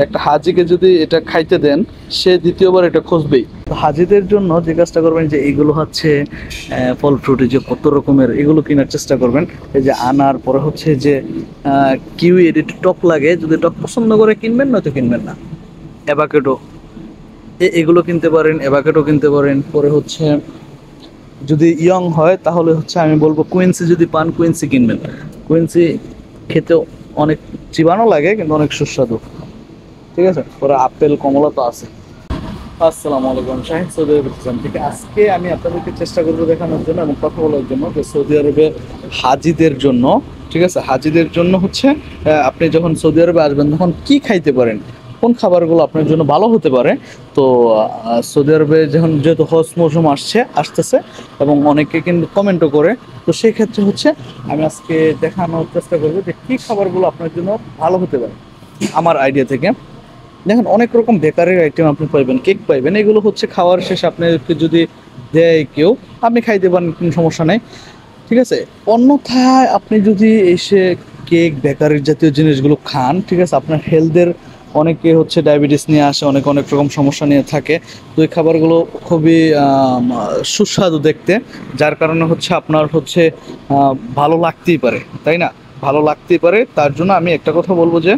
একটা হাজিকে যদি এটা খাইতে দেন, সে দ্বিতীয়বার এটা খুঁজবেই। তো হাজিদের জন্য যে কাজটা করবেন যে এইগুলো হচ্ছে ফল ফ্রুটে যে কত রকমের এগুলো কেনার চেষ্টা করবেন। এই যে আনার পরে হচ্ছে যে কিউই, এর একটু টক লাগে, যদি টক পছন্দ করে কিনবেন, নয়তো কিনবেন না। অ্যাভাকাডো, এগুলো কিনতে পারেন, অ্যাভাকাডো কিনতে পারেন। পরে হচ্ছে যদি ইয়ং হয় তাহলে হচ্ছে আমি বলবো কুইন্সি, যদি পান কুইন্সি কিনবেন। কুইন্সি খেতেও অনেক চিবানো লাগে, কিন্তু অনেক সুস্বাদু। ঠিক আছে, পরে আপেল কমলা তো আছে। আসসালামু আলাইকুম, শাহিদ সৌদি আরব থেকে। আজকে আমি আপনাদেরকে চেষ্টা করবো দেখানোর জন্য এবং কথা বলার জন্য যে সৌদি আরবে হাজিদের জন্য, ঠিক আছে, হাজিদের জন্য হচ্ছে আপনি যখন সৌদি আরবে আসবেন তখন কি খাইতে পারেন, কোন খাবারগুলো আপনার জন্য ভালো হতে পারে। তো সৌদি আরবে যখন যেহেতু হজ মৌসুম আসতেছে এবং অনেকে কিন্তু কমেন্টও করে, তো সেই ক্ষেত্রে হচ্ছে আমি আজকে দেখানোর চেষ্টা করবো যে কী খাবারগুলো আপনার জন্য ভালো হতে পারে আমার আইডিয়া থেকে। দেখেন, অনেক রকম বেকারির আইটেম আপনি পাইবেন, কেক পাইবেন, এগুলো হচ্ছে খাওয়ার শেষে আপনাকে যদি দেয় কেউ, আপনি খাইতে পারেন, কোনো সমস্যা নেই। ঠিক আছে, অন্যথায় আপনি যদি এসে কেক বেকারির জাতীয় জিনিসগুলো খান, ঠিক আছে, আপনার হেলথের, অনেকে হচ্ছে ডায়াবেটিস নিয়ে আসে, অনেক অনেক রকম সমস্যা নিয়ে থাকে। তো এই খাবারগুলো খুবই সুস্বাদু দেখতে, যার কারণে হচ্ছে আপনার হচ্ছে ভালো লাগতেই পারে, তাই না? ভালো লাগতেই পারে। তার জন্য আমি একটা কথা বলবো যে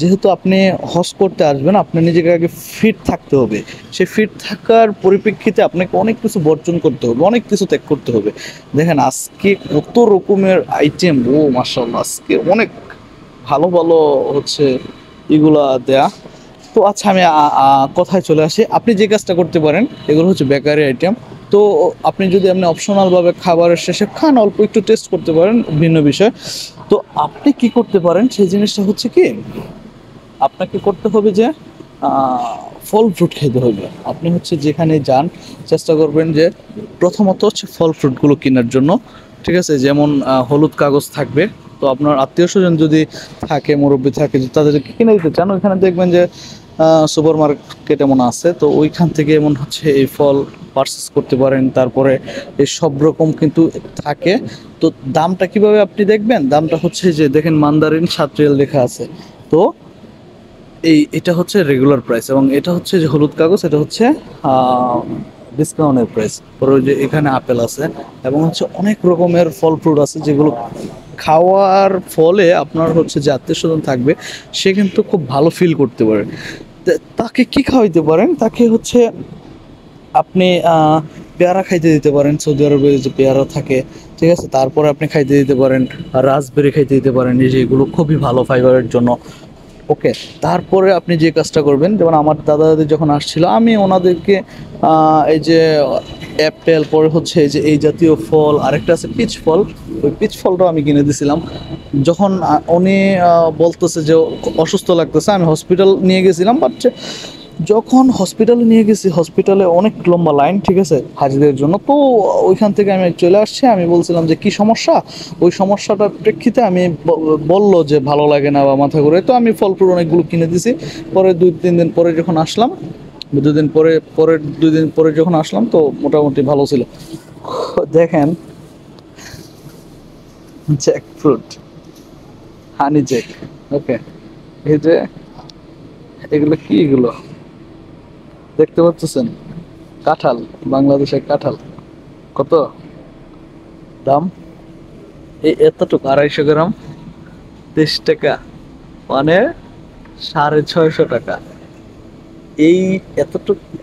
যেহেতু আপনি হজ করতে আসবেন, আপনার নিজেকে আগে ফিট থাকতে হবে। সে ফিট থাকার পরিপ্রেক্ষিতে আপনাকে অনেক কিছু বর্জন করতে হবে, অনেক কিছু ত্যাগ করতে হবে। দেখেন আজকে কত রকমের আইটেম, ও মাশাআল্লাহ, আজকে অনেক ভালো ভালো হচ্ছে এগুলা দেয়া। তো আচ্ছা, আমি কথায় চলে আসি। আপনি যে কাজটা করতে পারেন, এগুলো হচ্ছে বেকারি আইটেম। তো আপনি যদি আপনি অপশনালভাবে খাবারের শেষে খান, অল্প একটু টেস্ট করতে পারেন ভিন্ন বিষয়। তো আপনি কি করতে পারেন সেই জিনিসটা হচ্ছে কি, আপনাকে করতে হবে যে ফল ফ্রুট খেতে হবে। আপনি হচ্ছে যেখানে যান, চেষ্টা করবেন যে প্রথমত হচ্ছে ফল ফ্রুটগুলো কেনার জন্য। ঠিক আছে, যেমন হলুদ কাগজ থাকবে। তো আপনার আত্মীয় স্বজন যদি থাকে, মুরব্বী থাকে, যদি তাদেরকে কিনে দিতে চান, ওইখানে দেখবেন যে সুপার মার্কেট এমন আছে, তো ওইখান থেকে এমন হচ্ছে এই ফল পারচেস করতে পারেন। তারপরে এই সব রকম কিন্তু থাকে। তো দামটা কিভাবে আপনি দেখবেন, দামটা হচ্ছে যে দেখেন মান্দারিন 7 রিয়াল লেখা আছে। তো এটা হচ্ছে রেগুলার প্রাইস, এবং এটা হচ্ছে যে হলুদ কাগজ, এটা হচ্ছে ডিসকাউন্টের প্রাইস। পরে ওই যে এখানে আপেল আছে, এবং হচ্ছে অনেক রকমের ফল ফ্রুট আছে, যেগুলো খাওয়ার ফলে আপনার হচ্ছে যে আত্মীয় স্বজন থাকবে, সে কিন্তু খুব ভালো ফিল করতে পারে। তাকে কি খাওয়াইতে পারেন, তাকে হচ্ছে আপনি পেয়ারা খাইতে দিতে পারেন। সৌদি আরবে যে পেয়ারা থাকে, ঠিক আছে, তারপরে আপনি খাইতে দিতে পারেন রাসবেরি খাইতে দিতে পারেন, এই যে এগুলো খুবই ভালো ফাইবারের জন্য। ওকে, তারপরে আপনি যে কাজটা করবেন, যেমন আমার দাদা দাদি যখন আসছিল, আমি ওনাদেরকে এই যে অ্যাপেল, পরে হচ্ছে এই যে এই জাতীয় ফল, আরেকটা আছে পিচ ফল, ওই পিচ ফলটাও আমি কিনে দিয়েছিলাম। যখন উনি বলতেছে যে অসুস্থ লাগতেছে, আমি হসপিটাল নিয়ে গেছিলাম, বাট যখন হসপিটালে নিয়ে গেছি, হসপিটালে অনেক লম্বা লাইন, ঠিক আছে, হাজিদের জন্য। তো ওইখান থেকে আমি চলে আসছি, আমি বলছিলাম যে কি সমস্যা, ওই সমস্যাটার প্রেক্ষিতে আমি বললো যে ভালো লাগে না বা মাথা ঘুরে। তো আমি ফল ফ্রুট অনেকগুলো কিনে দিছি। পরে 2-3 দিন পরে যখন আসলাম, 2 দিন পরে, পরের 2 দিন পরে যখন আসলাম, তো মোটামুটি ভালো ছিল। দেখেন, জ্যাক ফ্রুট, হানি জ্যাক। ওকে, এই যে এগুলো কি, এগুলো দেখতে পাচ্ছেন, কাঁঠাল, বাংলাদেশের কাঁঠাল। কত দাম? এই এতটুকু 250 গ্রাম 23 টাকা, মানে 650 টাকা। এই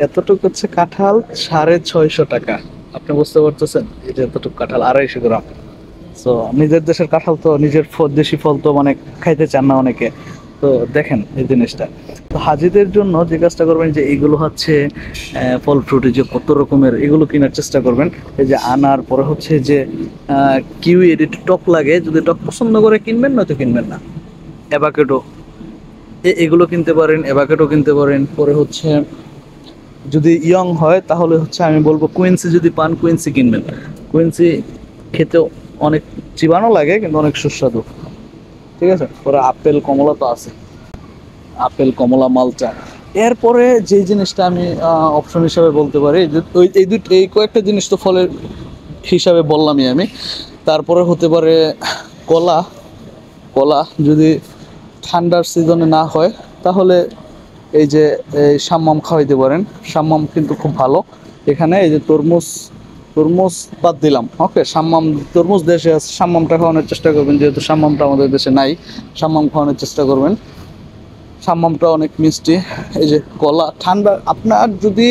এতটুক হচ্ছে কাঁঠাল, 650 টাকা। আপনি বুঝতে পারতেছেন, এই যে এতটুকু কাঁঠাল 250 গ্রাম। তো নিজের দেশের কাঁঠাল, তো নিজের দেশি ফল তো মানে খাইতে চান না অনেকে। তো দেখেন এই জিনিসটা। তো হাজিদের জন্য যে কাজটা করবেন যে এইগুলো হচ্ছে ফল ফ্রুটে যে কত রকমের এগুলো কেনার চেষ্টা করবেন। এই যে আনার পরে হচ্ছে যে কিউই, এর একটু টক লাগে, যদি টক পছন্দ করে কিনবেন, নয়তো কিনবেন না। অ্যাভাকাডো, এগুলো কিনতে পারেন, অ্যাভাকাডো কিনতে পারেন। পরে হচ্ছে যদি ইয়ং হয় তাহলে হচ্ছে আমি বলবো কুইন্সি, যদি পান কুইন্সি কিনবেন। কুইন্সি খেতেও অনেক চিবানো লাগে, কিন্তু অনেক সুস্বাদু। ঠিক আছে, পরে আপেল কমলা তো আছে, আপেল কমলা মালটা। এরপরে যে জিনিসটা আমি অপশন হিসাবে বলতে পারি, যে এই কয়েকটা জিনিস তো ফলের হিসাবে বললামই আমি। তারপরে হতে পারে কলা। কলা যদি ঠান্ডার সিজনে না হয় তাহলে এই যে এই সাম্মাম খাওয়াইতে পারেন। সাম্মাম কিন্তু খুব ভালো। এখানে এই যে তরমুজ, তরমুজ বাদ দিলাম, ওকে। সাম্মাম, তরমুজ দেশে আছে, সাম্মামটা খাওয়ানোর চেষ্টা করবেন, যেহেতু সাম্মামটা আমাদের দেশে নাই। সাম্মাম খাওয়ানোর চেষ্টা করবেন। সাম্মামটা অনেক মিষ্টি। এই যে কলা, ঠান্ডা, আপনার যদি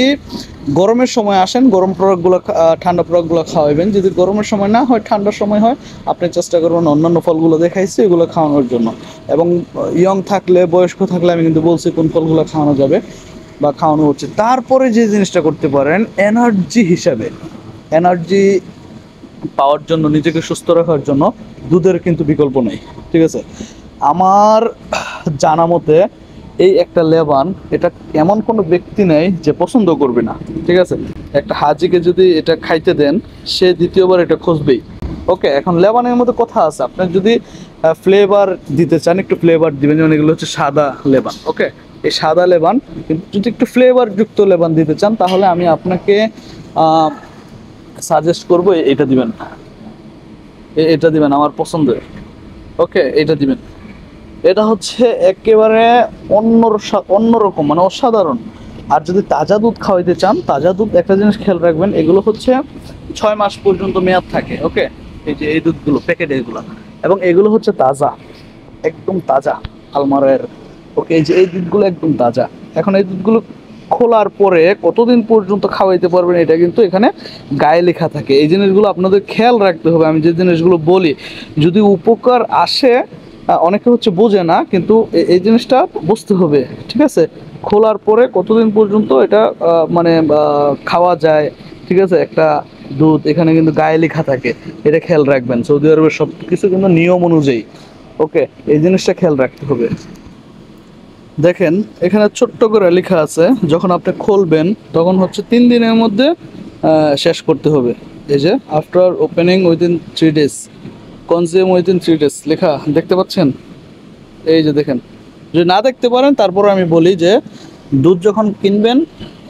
গরমের সময় আসেন গরম প্রোডাক্টগুলো, ঠান্ডা প্রোডাক্টগুলো খাওয়াবেন। যদি গরমের সময় না হয়, ঠান্ডার সময় হয়, আপনি চেষ্টা করবেন অন্যান্য ফলগুলো দেখাইছি এগুলো খাওয়ানোর জন্য। এবং ইয়ং থাকলে, বয়স্ক থাকলে আমি কিন্তু বলছি কোন ফলগুলো খাওয়ানো যাবে বা খাওয়ানো উচিত। তারপরে যে জিনিসটা করতে পারেন, এনার্জি হিসাবে, এনার্জি পাওয়ার জন্য, নিজেকে সুস্থ রাখার জন্য দুধের কিন্তু বিকল্প নেই, ঠিক আছে। আমার জানা মতে এই একটা লেবান, এটা এমন কোনো ব্যক্তি নেই যে পছন্দ করবে না, ঠিক আছে। একটা হাজিকে যদি এটা খাইতে দেন, সে দ্বিতীয়বার এটা খুঁজবেই, ওকে। এখন লেবানের মধ্যে কথা আছে, আপনার যদি ফ্লেভার দিতে চান, একটু ফ্লেভার দিবেন, যেমন এগুলো হচ্ছে সাদা লেবান, ওকে। এই সাদা লেবান, কিন্তু যদি একটু ফ্লেভার যুক্ত লেবান দিতে চান, তাহলে আমি আপনাকে সাজেস্ট করবো এটা দিবেন, এটা দিবেন, আমার পছন্দের, ওকে। এটা দিবেন। এটা হচ্ছে একেবারে অন্যরকম, মানে অসাধারণ। আর যদি তাজা দুধ খাওয়াইতে চান, তাজা দুধ, একটা জিনিস খেয়াল রাখবেন, এগুলো হচ্ছে 6 মাস পর্যন্ত মেয়াদ থাকে, ওকে। এই যে এই দুধগুলো প্যাকেটে এগুলো, এবং এগুলো হচ্ছে তাজা, একদম তাজা আলমারের, ওকে। এই যে এই দুধগুলো একদম তাজা। এখন এই দুধগুলো খোলার পরে কতদিন পর্যন্ত খাওয়াইতে পারবেন এটা কিন্তু এখানে গায়ে লেখা থাকে। এই জিনিসগুলো আপনাদের খেয়াল রাখতে হবে। আমি যে জিনিসগুলো বলি, যদি উপকার আসে, অনেকে হচ্ছে বোঝে না, কিন্তু এই জিনিসটা বুঝতে হবে, ঠিক আছে। খোলার পরে কতদিন পর্যন্ত এটা মানে খাওয়া যায়, ঠিক আছে। একটা দুধ এখানে কিন্তু গায়ে লেখা থাকে, এটা খেয়াল রাখবেন। সৌদি আরবের সব কিছু কিন্তু নিয়ম অনুযায়ী, ওকে। এই জিনিসটা খেয়াল রাখতে হবে। দেখেন এখানে ছোট্ট করে লেখা আছে, যখন আপনি খুলবেন তখন হচ্ছে 3 দিনের মধ্যে শেষ করতে হবে। এই যে after opening within 3 days, consume within 3 days লেখা দেখতে পাচ্ছেন। এই যে দেখেন, যদি না দেখতে পারেন তারপরে আমি বলি যে দুধ যখন কিনবেন,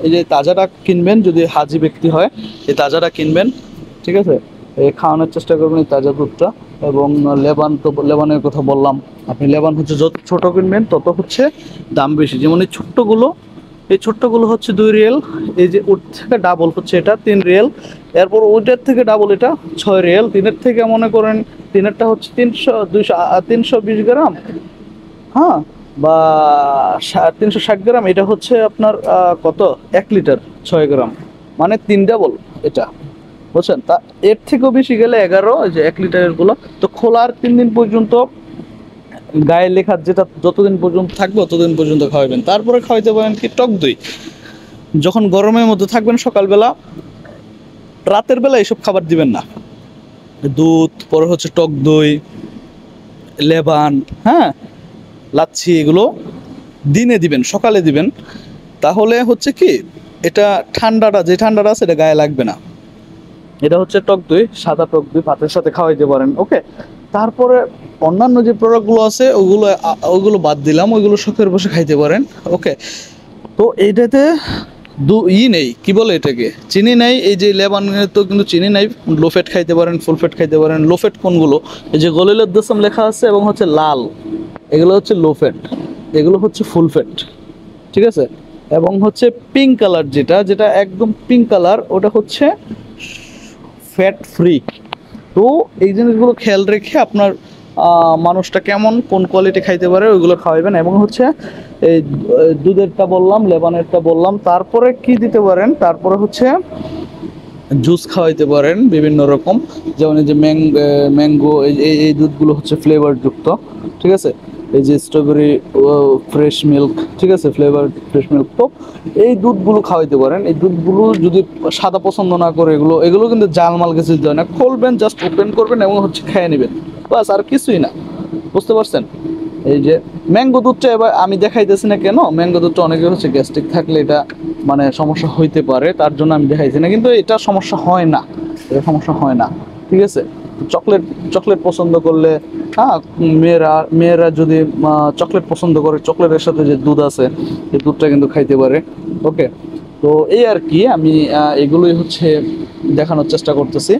এই যে তাজাটা কিনবেন, যদি হাজি ব্যক্তি হয় এই তাজাটা কিনবেন, ঠিক আছে। এই খাওয়ানোর চেষ্টা করবেন এই তাজা দুধটা। এবং লেবান, তো লেবানের কথা বললাম, আপনি লেবান হচ্ছে যত ছোট কিনবেন তত হচ্ছে দাম বেশি। যেমন এই ছোট্টগুলো, এই ছোট্টগুলো হচ্ছে 2 রিয়েল, এই যে ওর থেকে ডাবল হচ্ছে এটা 3 রিয়েল, এরপর ওইটার থেকে ডাবল এটা 6 রিয়েল, তিনের থেকে মনে করেন তিনেরটা হচ্ছে 320 গ্রাম, হ্যাঁ, বা 360 গ্রাম, এটা হচ্ছে আপনার কত, 1 লিটার 6 গ্রাম, মানে 3 ডাবল এটা, বুঝছেন। তা এর থেকেও বেশি গেলে 11, যে 1 লিটারের গুলো। তো খোলার 3 দিন পর্যন্ত গায়ে লেখা যেটা যতদিন পর্যন্ত থাকবে ততদিন পর্যন্ত খাওয়াবেন। তারপরে খাওয়াইতে পারেন কি টক দই, যখন গরমের মধ্যে থাকবেন সকালবেলা, রাতের বেলা এসব খাবার দিবেন না। দুধ, পরে হচ্ছে টক দই, লেবান, হ্যাঁ, লাচ্ছি, এগুলো দিনে দিবেন, সকালে দিবেন। তাহলে হচ্ছে কি, এটা ঠান্ডাটা, যে ঠান্ডাটা আছে এটা গায়ে লাগবে না। এটা হচ্ছে টক দই, সাদা টক দই, ভাতের সাথে খাওয়াইতে পারেন, ওকে। তারপরে অন্যান্য যে প্রোডাক্টগুলো আছে ওগুলো বাদ দিলাম, ওইগুলো শখের বসে খাইতে পারেন, ওকে। তো এইটাতে নেই, কি বলে এটাকে, চিনি নেই। এই যে লেবাননে তো কিন্তু চিনি নাই। লো ফ্যাট খাইতে পারেন, ফুল ফ্যাট খাইতে পারেন। লো ফ্যাট কোনগুলো, এই যে গলিলুদ দেসাম লেখা আছে এবং হচ্ছে লাল, এগুলো হচ্ছে লো ফ্যাট, এগুলো হচ্ছে ফুল ফ্যাট, ঠিক আছে। এবং হচ্ছে পিঙ্ক কালার, যেটা যেটা একদম পিঙ্ক কালার, ওটা হচ্ছে ফ্যাট ফ্রি। তো এই জিনিসগুলো খেয়াল রেখে আপনার মানুষটা কেমন, কোন কোয়ালিটি খাইতে পারে, ওইগুলো খাওয়াবেন। এবং হচ্ছে এই দুধেরটা বললাম, লেবানেরটা বললাম, তারপরে কি দিতে পারেন, তারপরে হচ্ছে জুস খাওয়াইতে পারেন বিভিন্ন রকম, যেমন এই যে ম্যাঙ্গো, এই দুধগুলো হচ্ছে ফ্লেভার যুক্ত, ঠিক আছে। এই যে স্ট্রবেরি ফ্রেশ মিল্ক, ঠিক আছে, ফ্লেভার ফ্রেশ মিল্ক। তো এই দুধগুলো খাওয়াইতে পারেন। এই দুধগুলো যদি সাদা পছন্দ না করে, এগুলো কিন্তু জালমাল কিছু দিতে হয় না, খুলবেন, জাস্ট ওপেন করবেন এবং হচ্ছে খেয়ে নেবেন, বাস, আর কিছুই না, বুঝতে পারছেন। এই যে ম্যাঙ্গো দুধটা এবার আমি দেখাইতেছি না কেন, ম্যাঙ্গো দুধটা অনেকে হচ্ছে গ্যাস্ট্রিক থাকলে এটা মানে সমস্যা হইতে পারে, তার জন্য আমি দেখাইছি না, কিন্তু এটা সমস্যা হয় না, এটা সমস্যা হয় না, ঠিক আছে। চকলেট পছন্দ করলে, হ্যাঁ, মেয়েরা যদি চকলেট পছন্দ করে, চকলেটের সাথে যে দুধ আছে এই দুধটা কিন্তু খাইতে পারে, ওকে। তো এই আর কি, আমি এগুলোই হচ্ছে দেখানোর চেষ্টা করতেছি।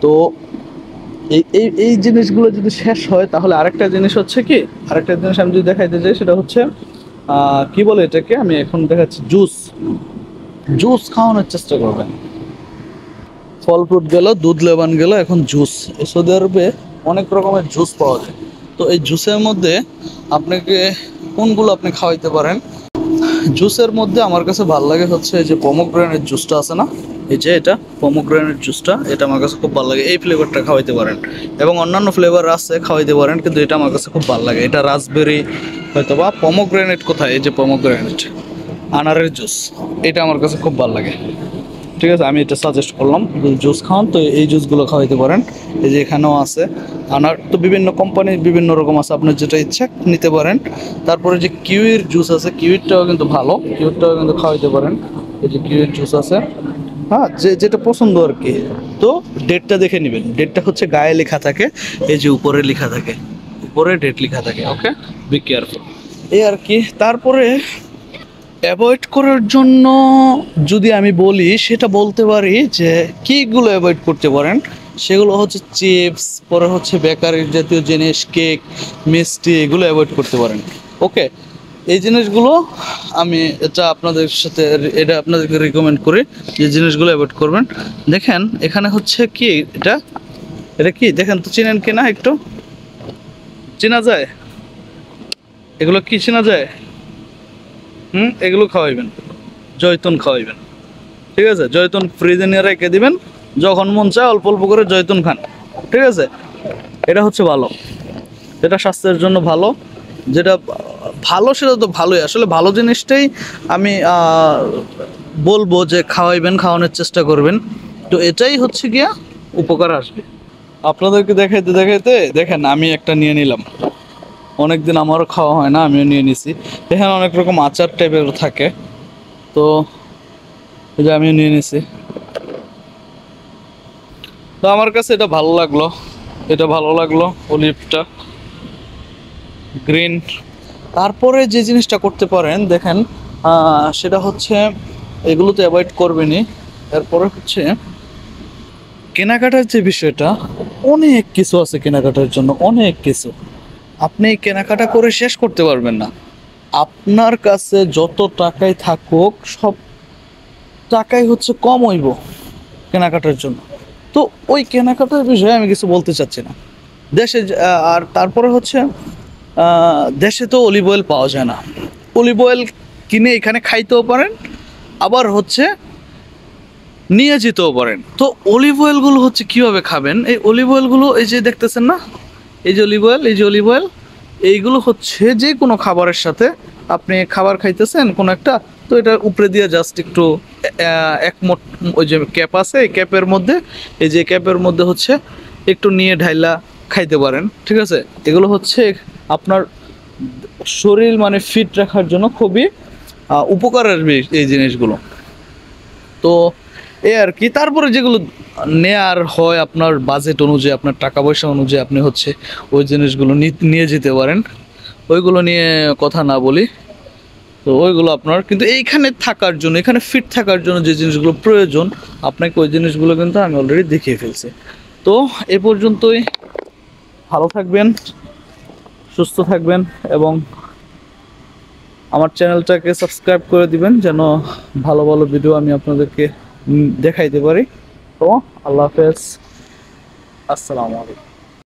তো এই এই এই জিনিসগুলো যদি শেষ হয় তাহলে আরেকটা জিনিস হচ্ছে কি, আরেকটা জিনিস আমি যদি দেখাইতে চাই সেটা হচ্ছে কি বলে এটাকে, আমি এখন দেখাচ্ছি, জুস। জুস খাওয়ানোর চেষ্টা করবেন। ফল ফ্রুট গেল, দুধ লেবান গেল, এখন জুস। এই সৌদি আরবে অনেক রকমের জুস পাওয়া যায়। তো এই জুসের মধ্যে আপনাকে কোনগুলো আপনি খাওয়াইতে পারেন? জুসের মধ্যে আমার কাছে ভালো লাগে হচ্ছে এই যে পমোগ্রেনেট জুসটা আছে না, এই যে এটা পমোগ্রেনেট জুসটা, এটা আমার কাছে খুব ভালো লাগে। এই ফ্লেভারটা খাওয়াইতে পারেন, এবং অন্যান্য ফ্লেভার আছে খাওয়াইতে পারেন, কিন্তু এটা আমার কাছে খুব ভালো লাগে। এটা রাসবেরি হয়তো বা পমোগ্রেনেট, কোথায়, এই যে পমোগ্রেনেট আনারের জুস, এটা আমার কাছে খুব ভালো লাগে। ঠিক আছে, আমি এটা সাজেস্ট করলাম, জুস খাওয়ান তো এই জুসগুলো খাওয়াইতে পারেন। এই যে এখানেও আছে আনার, তো বিভিন্ন কোম্পানির বিভিন্ন রকম আছে, আপনার যেটা ইচ্ছা নিতে পারেন। তারপরে যে কিউইর জুস আছে, কিউইরটাও কিন্তু ভালো, কিউইরটাও কিন্তু খাওয়াইতে পারেন। এই যে কিউইর জুস আছে, হ্যাঁ, যেটা পছন্দ আর কি। তো ডেটটা দেখে নেবেন, ডেটটা হচ্ছে গায়ে লেখা থাকে, এই যে উপরে লেখা থাকে, উপরে ডেট লেখা থাকে। ওকে, বি কেয়ারফুল, এই আর কি। তারপরে অ্যাভয়েড করার জন্য যদি আমি বলি, সেটা বলতে পারি যে কীগুলো অ্যাভয়েড করতে পারেন, সেগুলো হচ্ছে চিপস, পরে হচ্ছে বেকারির জাতীয় জিনিস, কেক, মিষ্টি, এগুলো অ্যাভয়েড করতে পারেন। ওকে, এই জিনিসগুলো আমি এটা আপনাদেরকে রিকমেন্ড করি, যে জিনিসগুলো অ্যাভয়েড করবেন। দেখেন এখানে হচ্ছে কি, এটা এটা কি দেখেন তো, চিনেন কি না, একটু চেনা যায়? এগুলো কি চেনা যায়? এগুলো খাওয়াইবেন, জয়তুন খাওয়াইবেন। ঠিক আছে, জয়তুন ফ্রিজে নিয়ে রেখে দিবেন, যখন মন চায় অল্প অল্প করে জয়তুন খান। ঠিক আছে, এটা হচ্ছে ভালো, এটা স্বাস্থ্যের জন্য ভালো। যেটা ভালো সেটা তো ভালোই, আসলে ভালো জিনিসটাই আমি বলবো যে খাওয়াইবেন, খাওয়ানোর চেষ্টা করবেন। তো এটাই হচ্ছে গিয়া উপকার আসবে। আপনাদেরকে দেখাইতে দেখাইতে দেখেন আমি একটা নিয়ে নিলাম, অনেকদিন আমারও খাওয়া হয় না, আমিও নিয়ে নিছি। এখানে অনেক রকম আচার টাইপের থাকে, তো এই যে আমিও নিয়ে নিছি। তো আমার কাছে এটা ভালো লাগলো, এটা ভালো লাগলো, অলিভটা গ্রিন। তারপরে যে জিনিসটা করতে পারেন দেখেন, সেটা হচ্ছে এগুলো তো অ্যাভয়েড করবেনই। এরপরে হচ্ছে কেনাকাটার যে বিষয়টা, অনেক কিছু আছে কেনাকাটার জন্য, অনেক কিছু। আপনি কেনাকাটা করে শেষ করতে পারবেন না। আপনার কাছে যত টাকাই থাকুক, সব টাকাই হচ্ছে কম হইব কেনাকাটার জন্য। তো ওই কেনাকাটার বিষয়ে আমি কিছু বলতে চাচ্ছি না। আর তারপরে হচ্ছে দেশে তো অলিভ অয়েল পাওয়া যায় না। অলিভ অয়েল কিনে এখানে খাইতেও পারেন, আবার হচ্ছে নিয়ে যেতেও পারেন। তো অলিভ অয়েলগুলো হচ্ছে কীভাবে খাবেন? এই অলিভ অয়েলগুলো এই যে দেখতেছেন না, এই যে অলিভ অয়েল, এই যে অলিভ অয়েল, এইগুলো হচ্ছে যে কোনো খাবারের সাথে, আপনি খাবার খাইতেছেন কোনো একটা, তো এটার উপরে দিয়ে জাস্ট একটু এক মোট, ওই যে ক্যাপ আছে, এই ক্যাপের মধ্যে, এই যে ক্যাপের মধ্যে হচ্ছে একটু নিয়ে ঢাইলা খাইতে পারেন। ঠিক আছে, এগুলো হচ্ছে আপনার শরীর মানে ফিট রাখার জন্য খুবই উপকারের এই জিনিসগুলো। তো এই আর কি। তারপরে যেগুলো নেয়ার হয় আপনার বাজেট অনুযায়ী, আপনার টাকা পয়সা অনুযায়ী, আপনি হচ্ছে ওই জিনিসগুলো নিয়ে যেতে পারেন। ওইগুলো নিয়ে কথা না বলি, তো ওইগুলো আপনার কিন্তু এইখানে থাকার জন্য, এখানে ফিট থাকার জন্য যে জিনিসগুলো প্রয়োজন আপনাকে, ওই জিনিসগুলো কিন্তু আমি অলরেডি দেখিয়ে ফেলছি। তো এ পর্যন্তই। ভালো থাকবেন, সুস্থ থাকবেন, এবং আমার চ্যানেলটাকে সাবস্ক্রাইব করে দিবেন, যেন ভালো ভালো ভিডিও আমি আপনাদেরকে দেখাইতে পারি। তো আল্লাহ হাফেজ, আসসালামু আলাইকুম।